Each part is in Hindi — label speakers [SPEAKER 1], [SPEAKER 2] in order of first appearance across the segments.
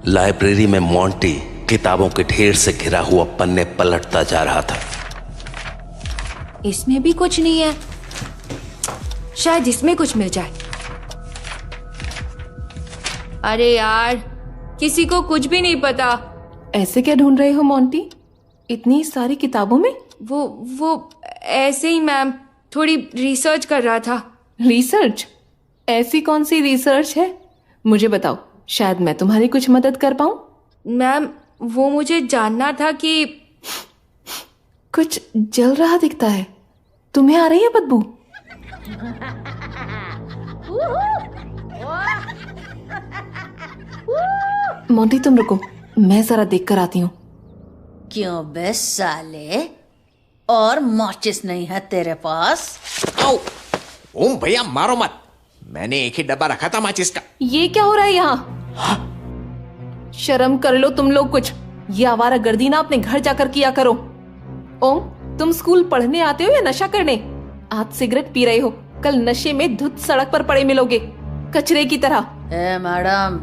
[SPEAKER 1] लाइब्रेरी में मोंटी किताबों के ढेर से घिरा हुआ पन्ने पलटता जा रहा था।
[SPEAKER 2] इसमें भी कुछ नहीं है, शायद इसमें कुछ मिल जाए। अरे यार, किसी को कुछ भी नहीं पता।
[SPEAKER 3] ऐसे क्या ढूंढ रहे हो मोंटी, इतनी सारी किताबों में?
[SPEAKER 2] वो ऐसे ही मैम, थोड़ी रिसर्च कर रहा था।
[SPEAKER 3] रिसर्च? ऐसी कौन सी रिसर्च है, मुझे बताओ, शायद मैं तुम्हारी कुछ मदद कर पाऊं।
[SPEAKER 2] मैम, वो मुझे जानना था कि
[SPEAKER 3] कुछ जल रहा दिखता है, तुम्हें आ रही है बदबू? मोंटी तुम रुको, मैं जरा देख कर आती हूँ।
[SPEAKER 4] क्यों बे साले, और माचिस नहीं है तेरे पास?
[SPEAKER 5] आओ ओम भैया, मारो मत, मैंने एक ही डब्बा रखा था माचिस का।
[SPEAKER 3] ये क्या हो रहा है यहाँ? शर्म कर लो तुम लोग कुछ, ये आवारा गर्दी ना अपने घर जाकर किया करो। ओम, तुम स्कूल पढ़ने आते हो या नशा करने? आज सिगरेट पी रहे हो, कल नशे में धुत सड़क पर पड़े मिलोगे, कचरे की तरह।
[SPEAKER 4] ए मैडम,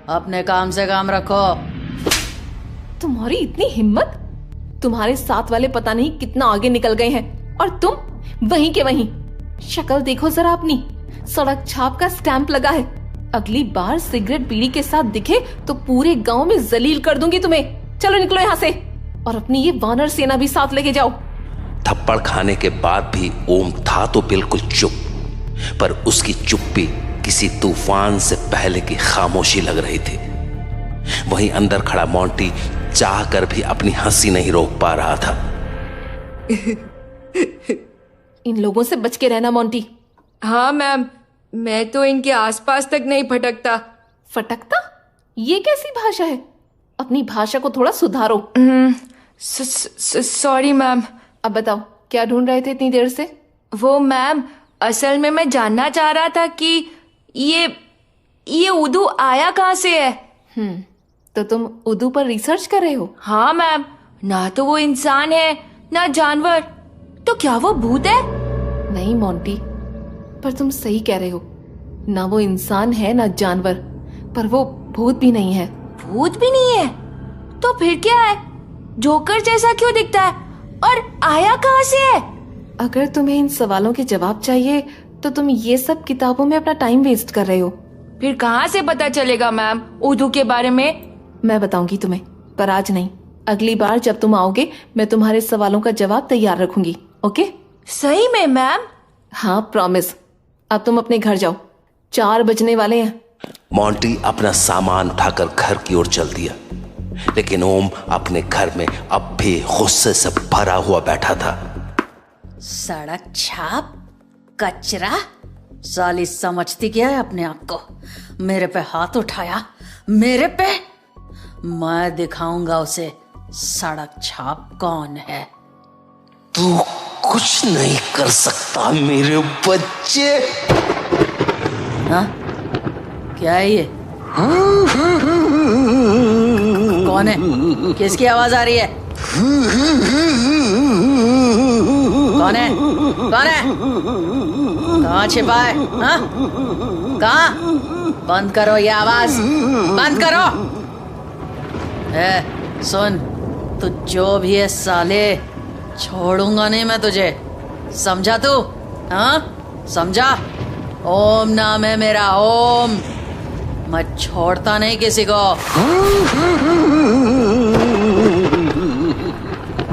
[SPEAKER 4] अपने काम से काम रखो।
[SPEAKER 3] तुम्हारी इतनी हिम्मत? तुम्हारे साथ वाले पता नहीं कितना आगे निकल गए हैं और तुम वहीं के वहीं। शक्ल देखो जरा अपनी, सड़क छाप का स्टैंप लगा है। अगली बार सिगरेट बीड़ी के साथ दिखे तो पूरे गांव में जलील कर दूंगी तुम्हें। चलो निकलो यहाँ से, और अपनी ये वानर सेना भी साथ लेके जाओ।
[SPEAKER 1] थप्पड़ खाने के बाद भी ओम था तो बिल्कुल चुप, पर उसकी चुप्पी किसी तूफान से पहले की खामोशी लग रही थी। वहीं अंदर खड़ा मोंटी चाह कर भी अपनी हंसी नहीं रोक पा रहा था।
[SPEAKER 3] इन लोगों से बच के रहना मोंटी।
[SPEAKER 2] हाँ मैम, मैं तो इनके आसपास तक नहीं फटकता।
[SPEAKER 3] फटकता? ये कैसी भाषा है? अपनी भाषा को थोड़ा सुधारो।
[SPEAKER 2] Sorry ma'am.
[SPEAKER 3] अब बताओ, क्या ढूंढ रहे थे इतनी देर से?
[SPEAKER 2] वो मैम, असल में मैं जानना चाह रहा था कि ये उदू आया कहाँ से है।
[SPEAKER 3] तो तुम उदू पर रिसर्च कर रहे हो?
[SPEAKER 2] हाँ मैम, ना तो वो इंसान है ना जानवर, तो क्या वो भूत है?
[SPEAKER 3] नहीं मोंटी, पर तुम सही कह रहे हो, ना वो इंसान है ना जानवर, पर वो भूत भी नहीं है।
[SPEAKER 2] भूत भी नहीं है? तो फिर क्या है? जोकर जैसा क्यों दिखता है और आया कहाँ से है?
[SPEAKER 3] अगर तुम्हें इन सवालों के जवाब चाहिए तो तुम ये सब किताबों में अपना टाइम वेस्ट कर रहे हो।
[SPEAKER 2] फिर कहाँ से पता चलेगा मैम उदू के बारे में?
[SPEAKER 3] मैं बताऊंगी तुम्हें, पर आज नहीं। अगली बार जब तुम आओगे मैं तुम्हारे सवालों का जवाब तैयार रखूंगी। ओके?
[SPEAKER 2] सही में मैम?
[SPEAKER 3] हाँ, प्रॉमिस। अब तुम अपने घर जाओ, 4 बजने वाले हैं।
[SPEAKER 1] मोंटी अपना सामान उठाकर घर की ओर चल दिया, लेकिन ओम अपने घर में अब भी गुस्से से भरा हुआ बैठा था।
[SPEAKER 4] सड़क छाप, कचरा, साली समझती क्या है अपने आप को? मेरे पे हाथ उठाया, मेरे पे? मैं दिखाऊंगा उसे सड़क छाप कौन है।
[SPEAKER 1] तू कुछ नहीं कर सकता मेरे बच्चे।
[SPEAKER 4] हाँ? क्या है ये? कौन है? किसकी आवाज आ रही है? कौन है? कौन है? कहाँ छिपा है? हाँ? कहाँ? बंद करो ये आवाज, बंद करो। सुन, तू जो भी है साले, छोड़ूंगा नहीं मैं तुझे, समझा तू? हाँ, समझा? ओम नाम है मेरा, ओम। मैं छोड़ता नहीं किसी को।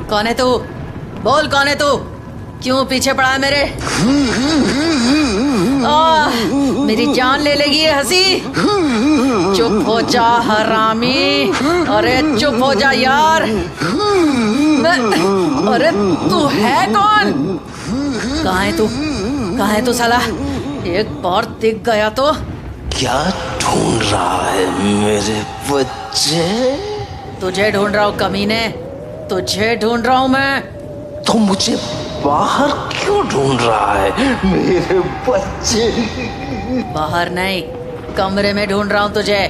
[SPEAKER 4] कौन है तू? बोल, कौन है तू? क्यों पीछे पड़ा है मेरे? मेरी जान ले लेगी ये हंसी। चुप हो जा हरामी, अरे चुप हो जा यार। अरे तू है कौन? कहाँ है तू? कहाँ है तू साला? एक बार दिख गया तो।
[SPEAKER 1] क्या ढूंढ रहा है मेरे बच्चे?
[SPEAKER 4] तुझे ढूंढ रहा हूँ कमीने, तुझे ढूंढ रहा हूँ मैं।
[SPEAKER 1] तो मुझे बाहर क्यों ढूंढ रहा है मेरे बच्चे?
[SPEAKER 4] बाहर नहीं, कमरे में ढूंढ रहा हूँ तुझे।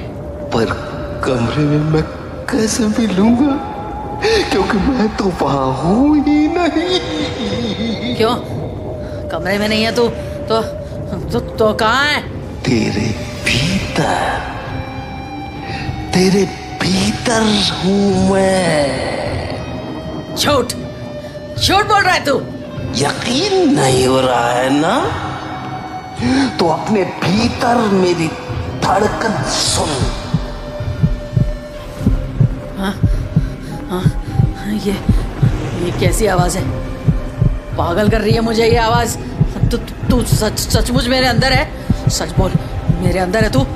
[SPEAKER 1] पर कमरे में मैं कैसे मिलूंगा, क्योंकि मैं तो वहां हूं ही नहीं।
[SPEAKER 4] क्यों कमरे में नहीं है तू? तो कहाँ है?
[SPEAKER 1] तेरे भीतर, तेरे भीतर हूं मैं।
[SPEAKER 4] झूठ झूठ बोल रहा है तू।
[SPEAKER 1] यकीन नहीं हो रहा है ना? तो अपने भीतर मेरी धड़कन सुन।
[SPEAKER 4] ये कैसी आवाज है? पागल कर रही है मुझे ये आवाज। तू सचमुच मेरे अंदर है? सच बोल, मेरे अंदर है तू?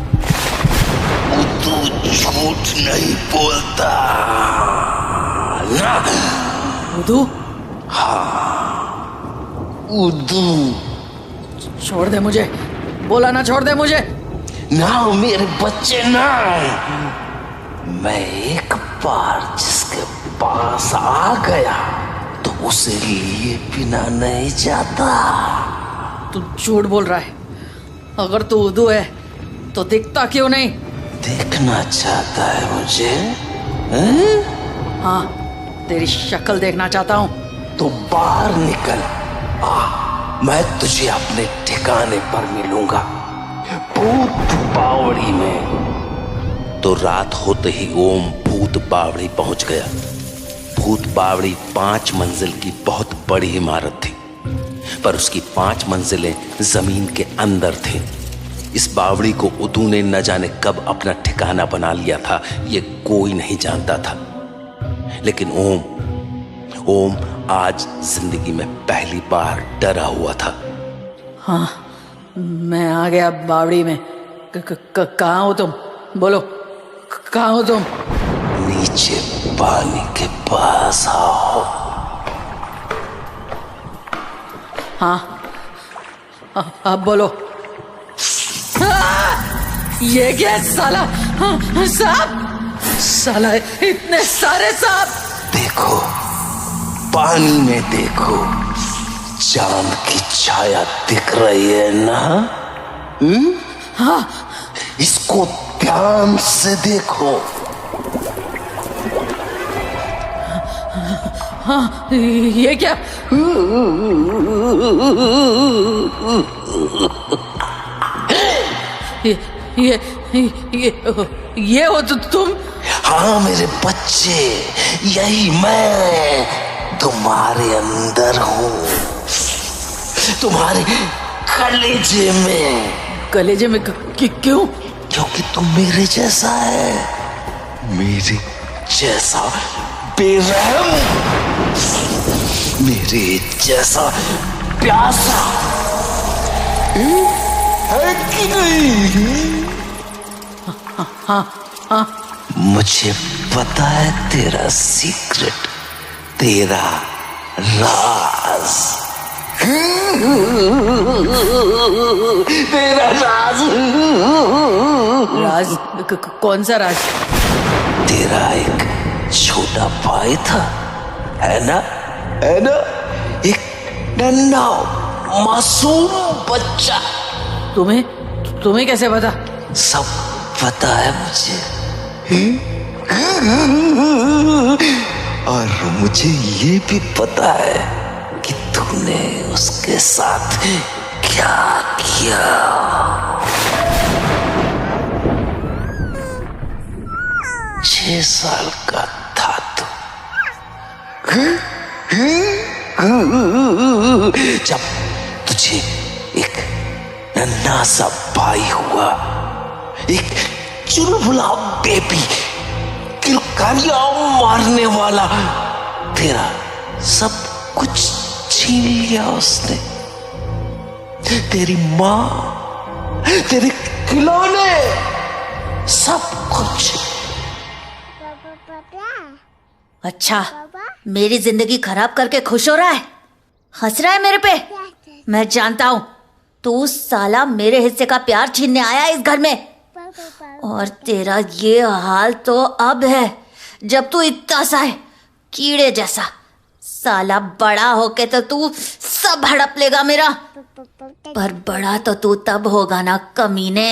[SPEAKER 1] तू झूठ नहीं बोलता ना?
[SPEAKER 4] उदू?
[SPEAKER 1] हाँ, उदू।
[SPEAKER 4] छोड़ दे मुझे, बोला ना छोड़ दे मुझे।
[SPEAKER 1] ना मेरे बच्चे ना। मैं एक बार जिसके पास आ गया तो उसे लिए बिना नहीं जाता।
[SPEAKER 4] तू झूठ बोल रहा है। अगर तू उदू है तो दिखता क्यों नहीं?
[SPEAKER 1] देखना चाहता है मुझे?
[SPEAKER 4] हाँ, तेरी शक्ल देखना चाहता हूँ।
[SPEAKER 1] तो बाहर निकल आ, मैं तुझे अपने ठिकाने पर मिलूंगा, भूत बावड़ी में। तो रात होते ही ओम भूत बावड़ी पहुंच गया। भूत बावड़ी 5 मंजिल की बहुत बड़ी इमारत थी, पर उसकी 5 मंजिलें जमीन के अंदर थीं। इस बावड़ी को उदू ने न जाने कब अपना ठिकाना बना लिया था, ये कोई नहीं जानता था। लेकिन ओम आज जिंदगी में पहली बार डरा हुआ था।
[SPEAKER 4] हाँ, मैं आ गया बावड़ी में। कहाँ हो तुम? बोलो, कहाँ हो तुम?
[SPEAKER 1] नीचे पानी के पास आओ।
[SPEAKER 4] हाँ, अब बोलो। ये क्या साला? सांप? साला इतने सारे सांप!
[SPEAKER 1] देखो, पानी में देखो, चांद की छाया दिख रही है ना?
[SPEAKER 4] हाँ,
[SPEAKER 1] इसको ध्यान से देखो।
[SPEAKER 4] हाँ, ये क्या? ये हो तो तुम?
[SPEAKER 1] हाँ मेरे बच्चे, यही मैं तुम्हारे अंदर हूँ, तुम्हारे कलेजे में।
[SPEAKER 4] कलेजे में क्यों?
[SPEAKER 1] क्योंकि तुम मेरे जैसा है, मेरे जैसा बेरहम, मेरे जैसा प्यासा है कि नहीं?
[SPEAKER 4] हाँ,
[SPEAKER 1] मुझे पता है तेरा सीक्रेट, तेरा राज, तेरा राज।
[SPEAKER 4] राज? कौन सा राज?
[SPEAKER 1] तेरा एक छोटा भाई था, है ना? है ना? एक नन्हा मासूम बच्चा।
[SPEAKER 4] तुम्हें कैसे पता?
[SPEAKER 1] सब पता है मुझे, और मुझे ये भी पता है कि तूने उसके साथ क्या किया। 6 साल का था तू जब तुझे एक नन्हा सा भाई हुआ, एक चुलबुला बेबी, किलकारियां मारने वाला। तेरा सब कुछ छीन लिया उसने, तेरी माँ, तेरे खिलौने, सब कुछ।
[SPEAKER 6] अच्छा, मेरी जिंदगी खराब करके खुश हो रहा है, हंस रहा है मेरे पे। मैं जानता हूँ तू साला मेरे हिस्से का प्यार छीनने आया इस घर में, और तेरा ये हाल तो अब है जब तू इतना सा है, कीड़े जैसा। साला बड़ा होके तो तू सब हड़प लेगा मेरा, पर बड़ा तो तू तब होगा ना कमीने,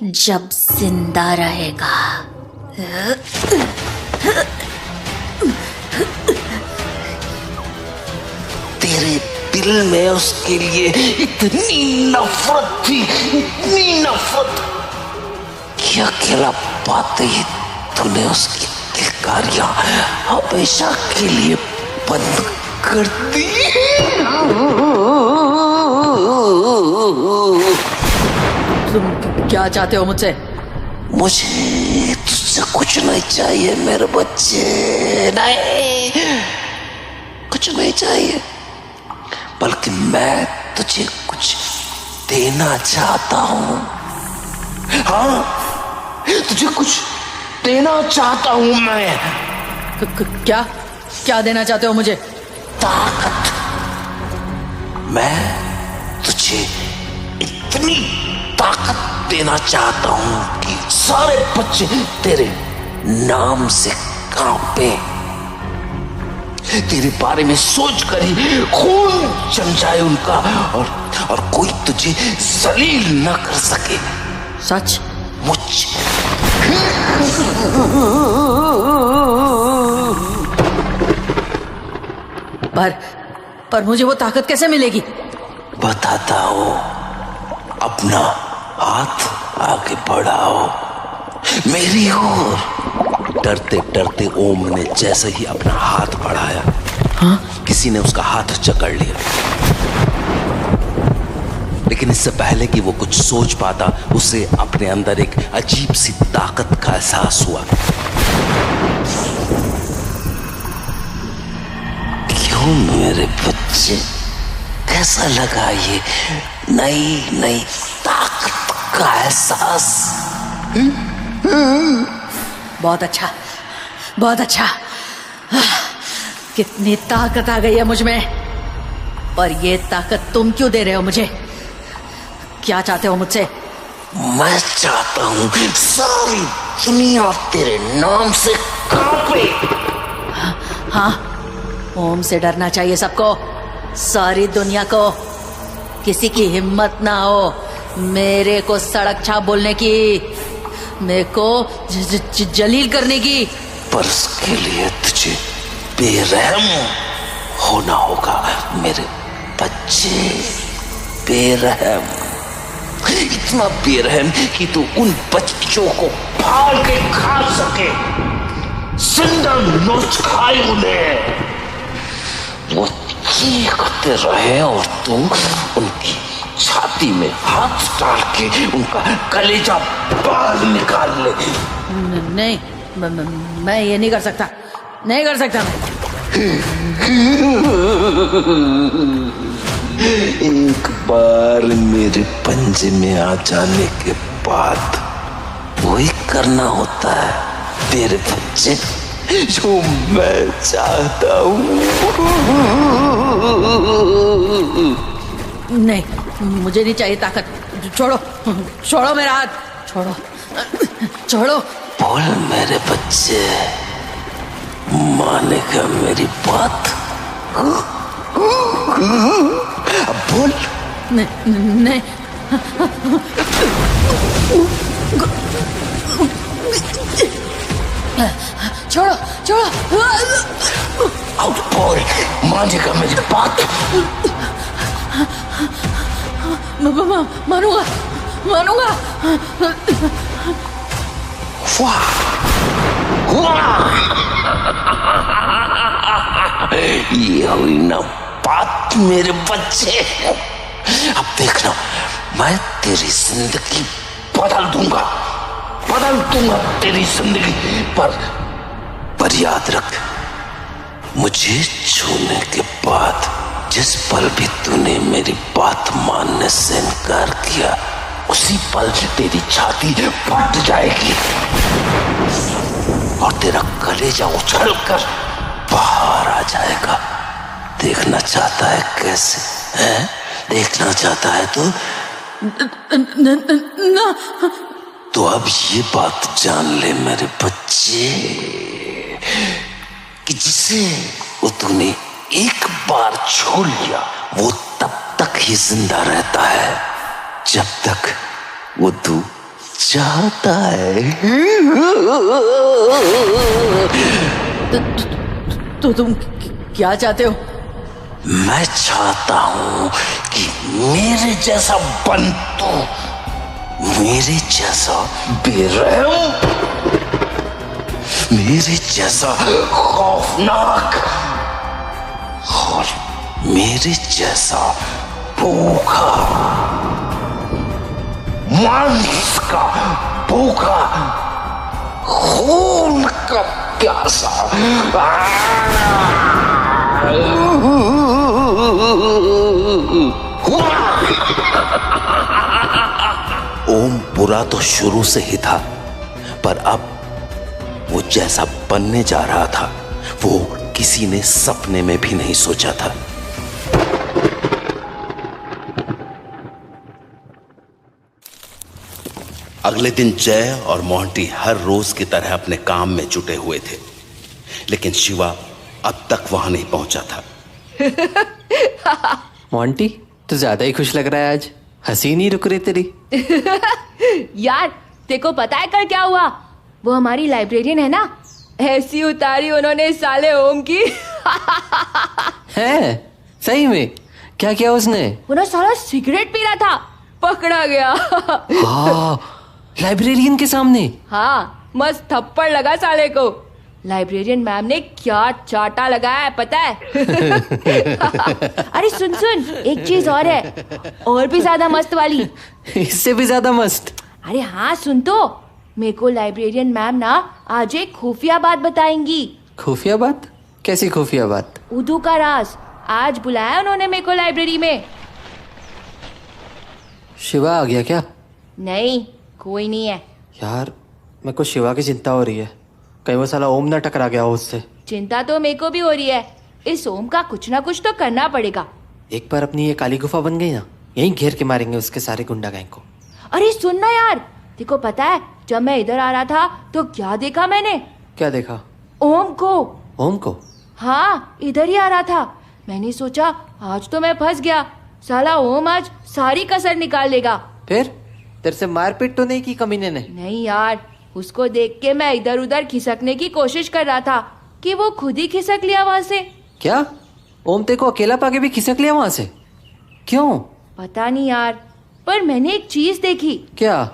[SPEAKER 6] जब जिंदा रहेगा।
[SPEAKER 1] तेरे दिल में उसके लिए इतनी नफरत थी, इतनी नफरत कि अकेला पाते ही तूने उसकी किलकारियां हमेशा के लिए बंद कर दी।
[SPEAKER 4] तुम क्या चाहते हो मुझसे?
[SPEAKER 1] मुझे तुझसे कुछ नहीं चाहिए मेरे बच्चे, नहीं कुछ नहीं चाहिए, बल्कि मैं तुझे कुछ देना चाहता हूँ। हाँ, तुझे कुछ देना चाहता हूँ मैं।
[SPEAKER 4] क्या क्या देना चाहते हो मुझे?
[SPEAKER 1] ताकत। मैं तुझे इतनी ताकत देना चाहता हूँ कि सारे बच्चे तेरे नाम से कांपे, तेरे बारे में सोचकर ही खून जम जाए उनका, और कोई तुझे जलील न कर सके।
[SPEAKER 4] सच?
[SPEAKER 1] मुझ
[SPEAKER 4] पर मुझे वो ताकत कैसे मिलेगी?
[SPEAKER 1] बताता हूं, अपना हाथ आगे बढ़ाओ मेरी ओर। डरते डरते ओम ने जैसे ही अपना हाथ बढ़ाया, किसी ने उसका हाथ जकड़ लिया। लेकिन इससे पहले कि वो कुछ सोच पाता, उसे अपने अंदर एक अजीब सी ताकत का एहसास हुआ। क्यों मेरे बच्चे, कैसा लगा ये नई नई ताकत का एहसास?
[SPEAKER 4] बहुत अच्छा, बहुत अच्छा। कितनी ताकत आ गई है मुझ में। पर ये ताकत तुम क्यों दे रहे हो मुझे? क्या चाहते हो मुझसे?
[SPEAKER 1] मैं चाहता हूं सारी दुनिया तेरे नाम से कांपे।
[SPEAKER 4] हाँ, ओम से डरना चाहिए सबको, सारी दुनिया को। किसी की हिम्मत ना हो मेरे को सड़क छाप बोलने की, मेरे को जलील करने की। पर
[SPEAKER 1] उसके लिए तुझे बेरहम होना होगा मेरे बच्चे, बेरहम, इतना बेरहम कि तू उन बच्चों को फाड़ के खा सके, जिंदा नोच खाए उन्हें। वो चीखते रहे और तू उनकी छाती में हाथ डाल के उनका कलेजा बाहर निकाल ले।
[SPEAKER 4] नहीं, मैं ये नहीं कर सकता, नहीं कर सकता मैं।
[SPEAKER 1] एक बार मेरे पंजे में आ जाने के बाद वही करना होता है तेरे बच्चे, जो मैं चाहता हूँ।
[SPEAKER 4] नहीं, मुझे नहीं चाहिए ताकत। छोड़ो, छोड़ो मेरा हाथ, छोड़ो, छोड़ो।
[SPEAKER 1] बोल मेरे बच्चे, मानेगा मेरी बात? अब बोल।
[SPEAKER 4] नहीं। छोड़ो, छोड़ो।
[SPEAKER 1] अब बोल, मानेगा मेरी बात?
[SPEAKER 4] मानूंगा, मानूंगा।
[SPEAKER 1] वाह, वाह, ये हुई ना बात मेरे बच्चे। अब देखना, मैं तेरी जिंदगी बदल दूंगा तेरी जिंदगी। पर याद रख, मुझे छूने के बाद जिस पल भी तूने मेरी बात मानने से इनकार किया, उसी पल तेरी छाती फट जाएगी और तेरा कलेजा उछलकर बाहर आ जाएगा। देखना चाहता है कैसे? हैं? देखना चाहता है तो तो अब ये बात जान ले मेरे बच्चे, कि जिसे वो तूने एक बार छू लिया, वो तब तक ही जिंदा रहता है जब तक वो तू चाहता है।
[SPEAKER 4] तो तुम क्या चाहते हो?
[SPEAKER 1] मैं चाहता हूं कि मेरे जैसा बंतु, मेरे जैसा बेरहम मेरे जैसा खौफनाक और मेरे जैसा भूखा, मांस का भूखा, खून का प्यासा। ओम बुरा तो शुरू से ही था, पर अब वो जैसा बनने जा रहा था वो किसी ने सपने में भी नहीं सोचा था। अगले दिन जय और मोंटी हर रोज की तरह अपने काम में जुटे हुए थे, लेकिन शिवा अब तक वहां नहीं पहुंचा था।
[SPEAKER 7] मोंटी, तू ज्यादा ही खुश लग रहा है आज, हंसी नहीं रुक रही तेरी।
[SPEAKER 2] यार देखो पता है कल क्या हुआ? वो हमारी लाइब्रेरियन है ना, ऐसी उतारी उन्होंने साले ओम की।
[SPEAKER 7] है सही में? क्या किया उसने?
[SPEAKER 2] वो ना साला सिगरेट पी रहा था, पकड़ा गया।
[SPEAKER 7] हाँ, लाइब्रेरियन के सामने।
[SPEAKER 2] हाँ, मस्त थप्पड़ लगा साले को। लाइब्रेरियन मैम ने क्या चाटा लगाया है पता है? अरे सुन सुन, एक चीज और है, और भी ज्यादा मस्त वाली।
[SPEAKER 7] इससे भी ज्यादा मस्त?
[SPEAKER 2] अरे हाँ सुन तो, मेरे को लाइब्रेरियन मैम ना आज एक खुफिया बात बताएंगी।
[SPEAKER 7] खुफिया बात? कैसी खुफिया बात?
[SPEAKER 2] उदू का राज। आज बुलाया उन्होंने मेरे को लाइब्रेरी में।
[SPEAKER 7] शिवा आ गया क्या?
[SPEAKER 2] नहीं, कोई नहीं है।
[SPEAKER 7] यार मेरे को शिवा की चिंता हो रही है, कहीं वो साला ओम ना टकरा गया हो उससे।
[SPEAKER 2] चिंता तो मेरे को भी हो रही है, इस ओम का कुछ ना कुछ तो करना पड़ेगा।
[SPEAKER 7] एक बार अपनी ये काली गुफा बन गई ना, यहीं घेर के मारेंगे उसके सारे गुंडा गैंग को।
[SPEAKER 2] अरे सुन ना यार, देखो पता है जब मैं इधर आ रहा था तो क्या देखा मैंने?
[SPEAKER 7] क्या देखा?
[SPEAKER 2] ओम को।
[SPEAKER 7] ओम को?
[SPEAKER 2] हाँ, इधर ही आ रहा था। मैंने सोचा आज तो मैं फंस गया, साला ओम आज सारी कसर निकाल लेगा।
[SPEAKER 7] फिर तेरे से मारपीट तो नहीं की कमीने ने?
[SPEAKER 2] नहीं यार, उसको देख के मैं इधर उधर खिसकने की कोशिश कर रहा था कि वो खुद ही खिसक लिया वहां से।
[SPEAKER 7] क्या? ओम तेरे को अकेला पाके भी खिसक लिया वहां से? क्यों?
[SPEAKER 2] पता नहीं यार, पर मैंने एक चीज देखी।
[SPEAKER 7] क्या?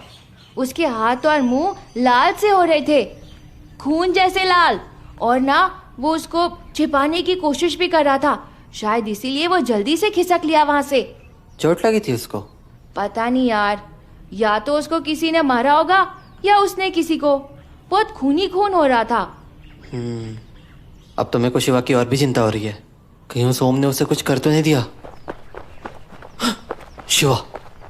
[SPEAKER 2] उसके हाथ और मुंह लाल से हो रहे थे, खून जैसे लाल, और ना वो उसको छिपाने की कोशिश भी कर रहा था। शायद इसीलिए वो जल्दी से खिसक लिया वहां से।
[SPEAKER 7] चोट लगी थी उसको?
[SPEAKER 2] पता नहीं यार, या तो उसको किसी ने मारा होगा या उसने किसी को। बहुत खूनी खून हो रहा था।
[SPEAKER 7] अब तो मेरे को शिवा की और भी चिंता हो रही है, कहीं उस ओम ने उसे कुछ कर तो नहीं दिया। शिवा,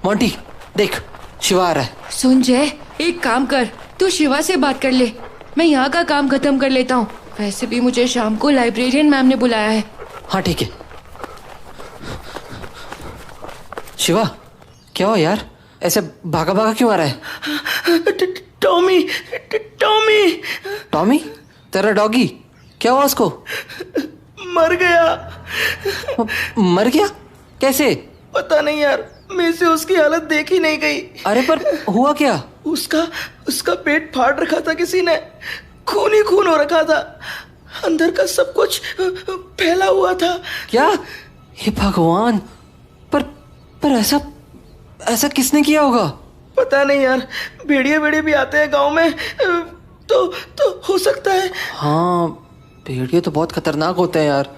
[SPEAKER 7] मोंटी देख, शिवा आ रहा है।
[SPEAKER 2] सुन जय, एक काम कर, तू शिवा से बात कर ले, मैं यहाँ का काम खत्म कर लेता हूँ। वैसे भी मुझे शाम को लाइब्रेरियन मैम ने बुलाया है।
[SPEAKER 7] हाँ ठीक है। शिवा क्या हो यार, ऐसे भागा भागा क्यों आ रहा है?
[SPEAKER 8] Tommy, Tommy.
[SPEAKER 7] टॉमी? तेरा डॉगी? क्या हुआ उसको?
[SPEAKER 8] मर गया।
[SPEAKER 7] मर गया? कैसे?
[SPEAKER 8] पता नहीं यार, मेरे से उसकी हालत देखी नहीं गई।
[SPEAKER 7] अरे पर हुआ क्या?
[SPEAKER 8] उसका पेट फाड़ रखा था किसी ने, खून ही खून हो रखा था, अंदर का सब कुछ फैला हुआ था।
[SPEAKER 7] क्या? हे भगवान, पर ऐसा किसने किया होगा?
[SPEAKER 8] पता नहीं यार, भेड़िए भी आते हैं गांव में, तो हो सकता है।
[SPEAKER 7] हाँ, भेड़िए तो बहुत खतरनाक होते हैं यार,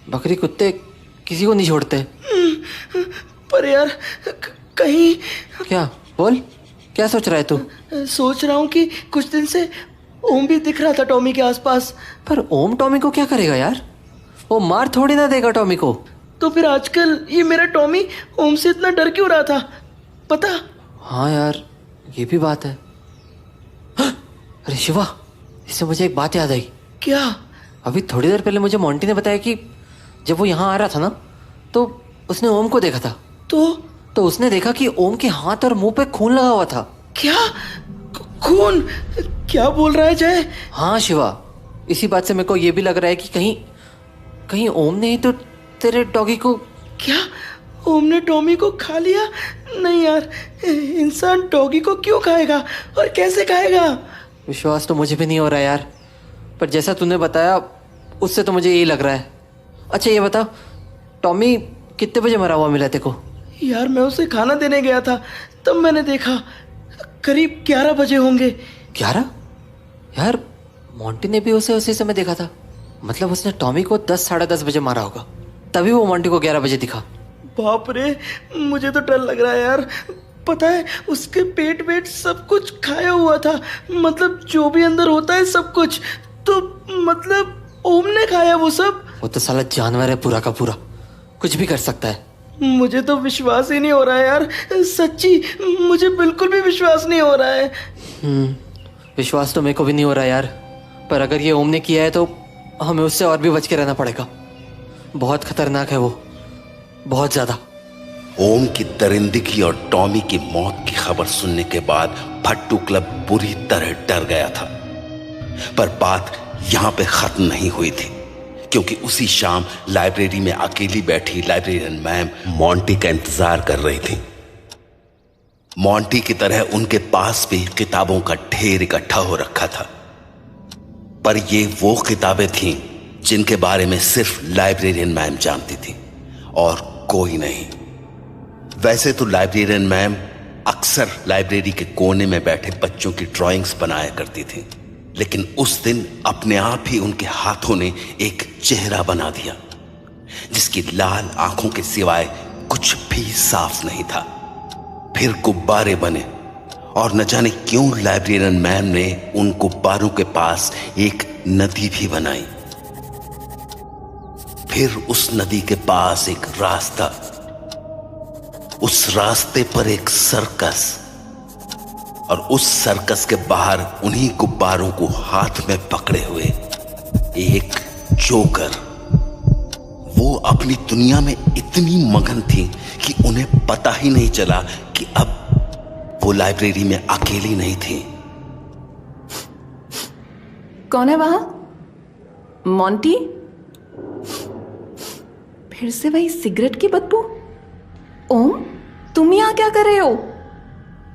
[SPEAKER 7] बकरी कुत्ते किसी को नहीं छोड़ते।
[SPEAKER 8] पर यार कहीं।
[SPEAKER 7] क्या? बोल, क्या सोच रहा है तू?
[SPEAKER 8] सोच रहा हूँ कि कुछ दिन से ओम भी दिख रहा था टॉमी के आसपास।
[SPEAKER 7] पर ओम टॉमी को क्या करेगा यार? वो मार थोड़ी ना देगा टॉमी को।
[SPEAKER 8] तो फिर आजकल ये मेरा टॉमी ओम से इतना डर क्यों रहा था पता?
[SPEAKER 7] हाँ यार, ये भी बात है। अरे शिवा, इससे मुझे एक बात याद आई।
[SPEAKER 8] क्या?
[SPEAKER 7] अभी थोड़ी देर पहले मुझे मोंटी ने बताया कि जब वो यहाँ आ रहा था ना, तो उसने ओम को देखा था। तो उसने देखा कि ओम के हाथ और मुंह पे खून लगा हुआ था।
[SPEAKER 8] क्या? खून? क्या बोल रहा है जय?
[SPEAKER 7] हाँ शिवा, इसी बात से मेरे को ये भी लग रहा है कि कहीं ओम ने ही तो तेरे डॉगी को।
[SPEAKER 8] क्या ओम ने टॉमी को खा लिया? नहीं यार, इंसान डॉगी को क्यों खाएगा और कैसे खाएगा?
[SPEAKER 7] विश्वास तो मुझे भी नहीं हो रहा यार, पर जैसा तूने बताया उससे तो मुझे यही लग रहा है। अच्छा ये बता, टॉमी कितने बजे मरा हुआ मिला तेरे को?
[SPEAKER 8] यार मैं उसे खाना देने गया था, तब मैंने देखा, करीब 11 बजे होंगे।
[SPEAKER 7] 11? यार मोंटी ने भी उसे उसी समय देखा था। मतलब उसने टॉमी को 10 साढ़े 10 बजे मारा होगा, तभी वो मोंटी को 11 बजे दिखा।
[SPEAKER 8] बाप रे, मुझे तो डर लग रहा है यार। पता है, उसके पेट वेट सब कुछ खाया हुआ था। मतलब जो भी अंदर होता है सब कुछ। तो मतलब ओम ने खाया वो सब?
[SPEAKER 7] वो तो साला जानवर है पूरा का पूरा, कुछ भी कर सकता है।
[SPEAKER 8] मुझे तो विश्वास ही नहीं हो रहा है यार, सच्ची मुझे बिल्कुल भी विश्वास नहीं हो रहा है।
[SPEAKER 7] विश्वास तो मेरे को भी नहीं हो रहा यार, पर अगर ये ओम ने किया है तो हमें उससे और भी बच के रहना पड़ेगा। बहुत खतरनाक है वो, बहुत ज्यादा।
[SPEAKER 1] ओम की दरिंदगी और टॉमी की मौत की खबर सुनने के बाद भट्टू क्लब बुरी तरह डर गया था। पर बात यहां पे खत्म नहीं हुई थी, क्योंकि उसी शाम लाइब्रेरी में अकेली बैठी लाइब्रेरियन मैम मोंटी का इंतजार कर रही थी। मोंटी की तरह उनके पास भी किताबों का ढेर इकट्ठा हो रखा था, पर ये वो किताबें थीं जिनके बारे में सिर्फ लाइब्रेरियन मैम जानती थी और कोई नहीं। वैसे तो लाइब्रेरियन मैम अक्सर लाइब्रेरी के कोने में बैठे बच्चों की ड्राइंग्स बनाया करती थी, लेकिन उस दिन अपने आप ही उनके हाथों ने एक चेहरा बना दिया जिसकी लाल आंखों के सिवाय कुछ भी साफ नहीं था। फिर गुब्बारे बने और न जाने क्यों लाइब्रेरियन मैम ने उन गुब्बारों के पास एक नदी भी बनाई। फिर उस नदी के पास एक रास्ता, उस रास्ते पर एक सर्कस और उस सर्कस के बाहर उन्हीं गुब्बारों को हाथ में पकड़े हुए एक जोकर। वो अपनी दुनिया में इतनी मगन थी कि उन्हें पता ही नहीं चला कि अब वो लाइब्रेरी में अकेली नहीं थी।
[SPEAKER 3] कौन है वहां? मोंटी? फिर से वही सिगरेट की बदबू। ओम, तुम यहां क्या कर रहे हो?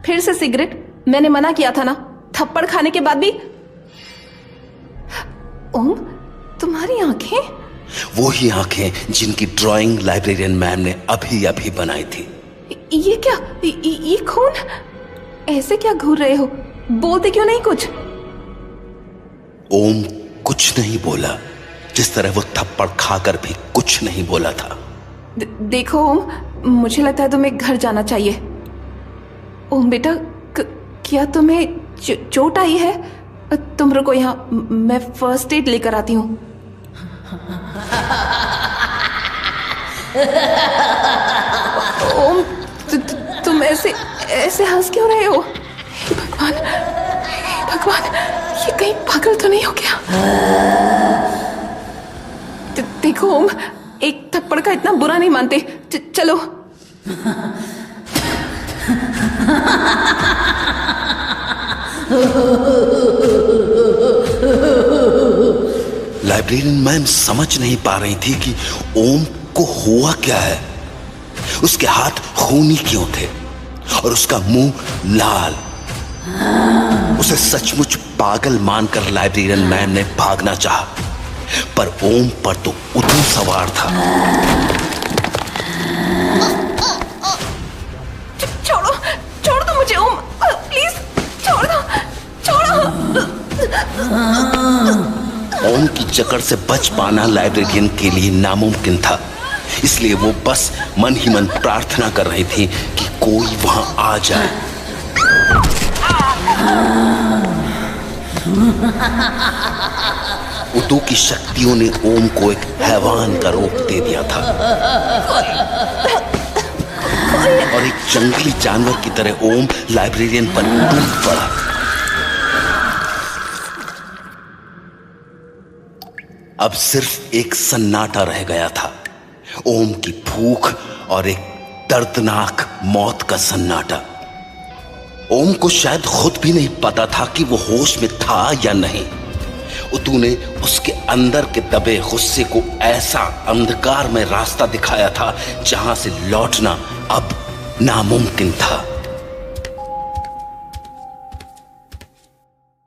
[SPEAKER 3] फिर से सिगरेट? मैंने मना किया था ना, थप्पड़ खाने के बाद भी। ओम, तुम्हारी आंखें?
[SPEAKER 1] वो ही आंखें जिनकी ड्राइंग लाइब्रेरियन मैम ने अभी अभी बनाई थी।
[SPEAKER 3] ये क्या? ये खून? ऐसे क्या घूर रहे हो? बोलते क्यों नहीं कुछ?
[SPEAKER 1] ओम कुछ नहीं बोला, जिस तरह वो थप्पड़ खाकर भी कुछ नहीं बोला था।
[SPEAKER 3] देखो ओम, मुझे लगता है तुम्हें घर जाना चाहिए। ओम बेटा, क्या तुम्हें चोट आई है? तुम रुको यहाँ, मैं फर्स्ट एड लेकर आती हूँ। ओम, तुम ऐसे हंस क्यों रहे हो? भगवान, भगवान, ये कहीं पागल तो नहीं हो गया? देखो ओम, एक थप्पड़ का इतना बुरा नहीं मानते। चलो।
[SPEAKER 1] लाइब्रेरियन मैम समझ नहीं पा रही थी कि ओम को हुआ क्या है। उसके हाथ खूनी क्यों थे और उसका मुंह लाल। उसे सचमुच पागल मानकर लाइब्रेरियन मैम ने भागना चाहा, पर ओम पर तो उधम सवार था।
[SPEAKER 3] छोड़ दो मुझे ओम, प्लीज छोड़ दो, छोड़ो।
[SPEAKER 1] ओम की जकड़ से बच पाना लाइब्रेरियन के लिए नामुमकिन था, इसलिए वो बस मन ही मन प्रार्थना कर रही थी कि कोई वहां आ जाए। उदू की शक्तियों ने ओम को एक हैवान का रूप दे दिया था और एक जंगली जानवर की तरह ओम लाइब्रेरियन पर टूट पड़ा। अब सिर्फ एक सन्नाटा रह गया था, ओम की भूख और एक दर्दनाक मौत का सन्नाटा। ओम को शायद खुद भी नहीं पता था कि वो होश में था या नहीं। उतू ने उसके अंदर के दबे गुस्से को ऐसा अंधकार में रास्ता दिखाया था जहां से लौटना अब नामुमकिन था।